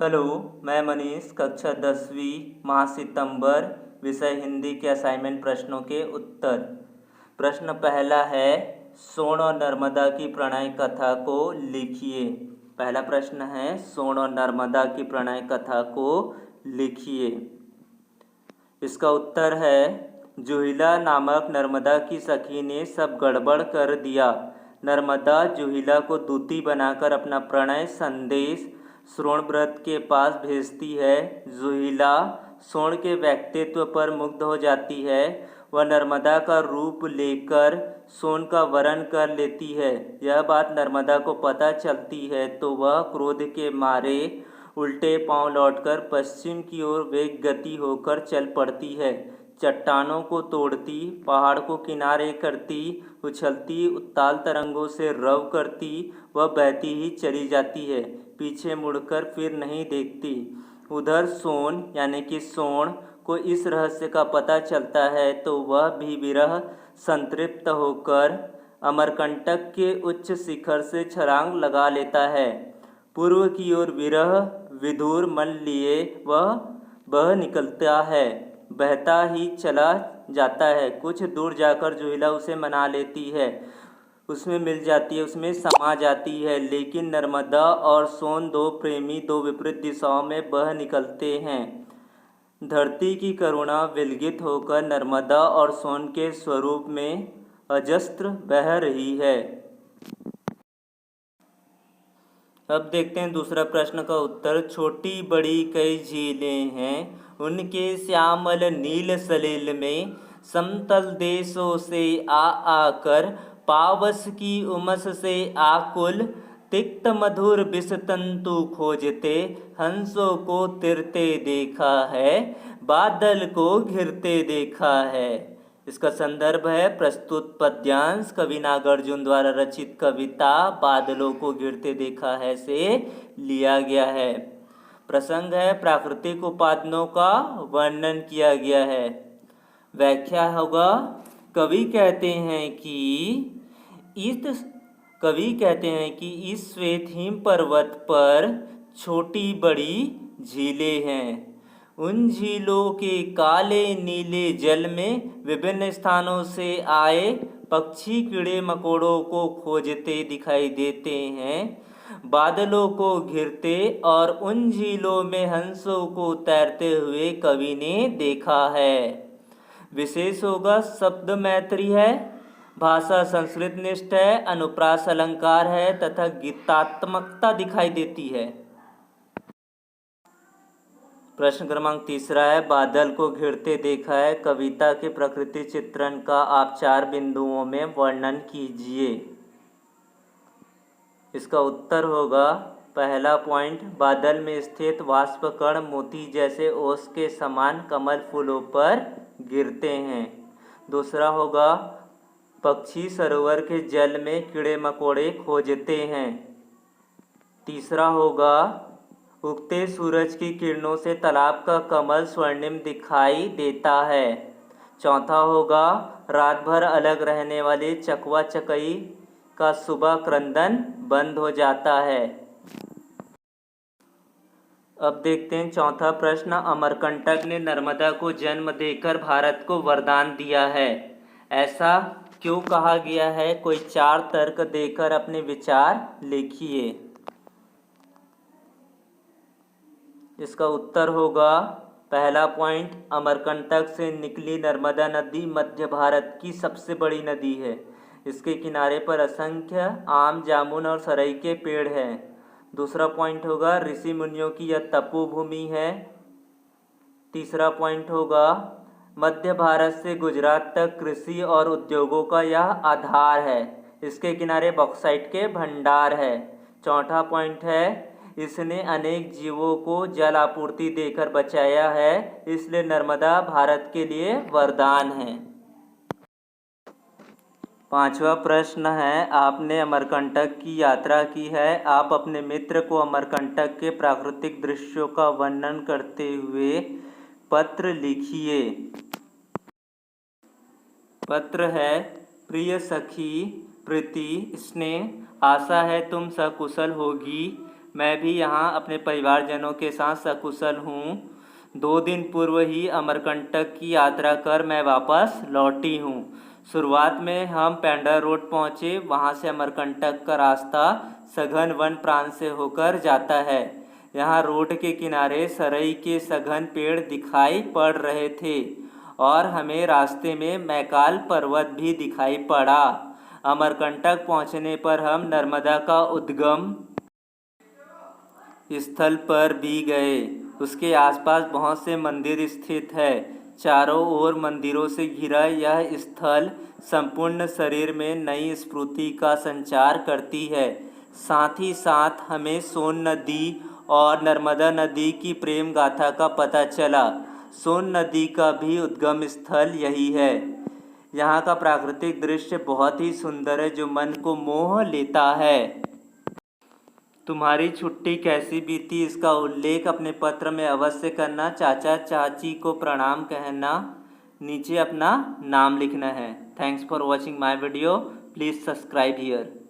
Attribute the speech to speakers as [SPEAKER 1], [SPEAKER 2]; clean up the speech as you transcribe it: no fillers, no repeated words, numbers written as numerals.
[SPEAKER 1] Hello, मैं मनीष, कक्षा 10वीं, माह सितंबर, विषय हिंदी के असाइनमेंट प्रश्नों के उत्तर। प्रश्न पहला है, सोन और नर्मदा की प्रणय कथा को लिखिए। पहला प्रश्न है, सोन और नर्मदा की प्रणय कथा को लिखिए। इसका उत्तर है, जुहिला नामक नर्मदा की सखी ने सब गड़बड़ कर दिया। नर्मदा जुहिला को दूती बनाकर अपना प्रणय संदेश सोनव्रत के पास भेजती है। जुहिला सोन के व्यक्तित्व पर मुग्ध हो जाती है। वह नर्मदा का रूप लेकर सोन का वरण कर लेती है। यह बात नर्मदा को पता चलती है तो वह क्रोध के मारे उल्टे पांव लौटकर पश्चिम की ओर वेग गति होकर चल पड़ती है। चट्टानों को तोड़ती, पहाड़ को किनारे करती, उछलती उत्ताल तरंगों से रव करती वह बहती ही चली जाती है, पीछे मुड़कर फिर नहीं देखती। उधर सोन यानी कि सोन को इस रहस्य का पता चलता है तो वह भी विरह संतृप्त होकर अमरकंटक के उच्च शिखर से छलांग लगा लेता है। पूर्व की ओर विरह विधुर मन लिए वह बह निकलता है, बहता ही चला जाता है। कुछ दूर जाकर जुहिला उसे मना लेती है, उसमें मिल जाती है, उसमें समा जाती है। लेकिन नर्मदा और सोन दो प्रेमी दो विपरीत दिशाओं में बह निकलते हैं। धरती की करुणा विलगित होकर नर्मदा और सोन के स्वरूप में अजस्त्र बह रही है। अब देखते हैं दूसरा प्रश्न का उत्तर। छोटी बड़ी कई झीलें हैं, उनके श्यामल नील सलिल में समतल देशों से आकर पावस की उमस से आकुल तिक्त मधुर विषतंतु खोजते हंसों को तिरते देखा है, बादल को घिरते देखा है। इसका संदर्भ है प्रस्तुत पद्यांश कवि नागार्जुन द्वारा रचित कविता बादलों को घिरते देखा है से लिया गया है। प्रसंग है, प्राकृतिक उपादानों का वर्णन किया गया है। व्याख्या होगा, कवि कहते हैं कि इस श्वेत हिम पर्वत पर छोटी बड़ी झीलें हैं। उन झीलों के काले नीले जल में विभिन्न स्थानों से आए पक्षी कीड़े मकोड़ों को खोजते दिखाई देते हैं, बादलों को घिरते और उन झीलों में हंसों को तैरते हुए कवि ने देखा है। विशेष होगा, शब्द मैत्री है, भाषा संस्कृत निष्ठ है, अनुप्रास अलंकार है तथा गीतात्मकता दिखाई देती है। प्रश्न क्रमांक तीसरा है, बादल को घिरते देखा है। कविता के प्रकृति चित्रण का आप 4 बिंदुओं में वर्णन कीजिए। इसका उत्तर होगा, पहला पॉइंट, बादल में स्थित वाष्पकण मोती जैसे ओस के समान कमल फूलों पर गिरते हैं। दूसरा होगा, पक्षी सरोवर के जल में कीड़े मकोड़े खोजते हैं। तीसरा होगा, उगते सूरज की किरणों से तालाब का कमल स्वर्णिम दिखाई देता है। चौथा होगा, रात भर अलग रहने वाले चकवा चकई का सुबह क्रंदन बंद हो जाता है। अब देखते हैं चौथा प्रश्न। अमरकंटक ने नर्मदा को जन्म देकर भारत को वरदान दिया है, ऐसा क्यों कहा गया है? कोई 4 तर्क देकर अपने विचार लिखिए। इसका उत्तर होगा, पहला पॉइंट, अमरकंटक से निकली नर्मदा नदी मध्य भारत की सबसे बड़ी नदी है। इसके किनारे पर असंख्य आम, जामुन और सरई के पेड़ हैं। दूसरा पॉइंट होगा, ऋषि मुनियों की यह तपोभूमि है। तीसरा पॉइंट होगा, मध्य भारत से गुजरात तक कृषि और उद्योगों का यह आधार है। इसके किनारे बॉक्साइट के भंडार है। चौथा पॉइंट है, इसने अनेक जीवों को जल आपूर्ति देकर बचाया है, इसलिए नर्मदा भारत के लिए वरदान है। पांचवा प्रश्न है, आपने अमरकंटक की यात्रा की है, आप अपने मित्र को अमरकंटक के प्राकृतिक दृश्यों का वर्णन करते हुए पत्र लिखिए। पत्र है, प्रिय सखी प्रीति स्नेह, आशा है तुम सकुशल होगी। मैं भी यहाँ अपने परिवारजनों के साथ सकुशल हूँ। 2 दिन पूर्व ही अमरकंटक की यात्रा कर मैं वापस लौटी हूँ। शुरुआत में हम पेंडा रोड पहुँचे। वहाँ से अमरकंटक का रास्ता सघन वन प्रांत से होकर जाता है। यहाँ रोड के किनारे सरई के सघन पेड़ दिखाई पड़ रहे थे और हमें रास्ते में मैकाल पर्वत भी दिखाई पड़ा। अमरकंटक पहुँचने पर हम नर्मदा का उद्गम स्थल पर भी गए। उसके आसपास बहुत से मंदिर स्थित है। चारों ओर मंदिरों से घिरा यह स्थल संपूर्ण शरीर में नई स्फूर्ति का संचार करती है। साथ ही साथ हमें सोन नदी और नर्मदा नदी की प्रेम गाथा का पता चला। सोन नदी का भी उद्गम स्थल यही है। यहाँ का प्राकृतिक दृश्य बहुत ही सुंदर है जो मन को मोह लेता है। तुम्हारी छुट्टी कैसी बीती इसका उल्लेख अपने पत्र में अवश्य करना। चाचा चाची को प्रणाम कहना। नीचे अपना नाम लिखना है। Thanks for watching my video. Please subscribe here.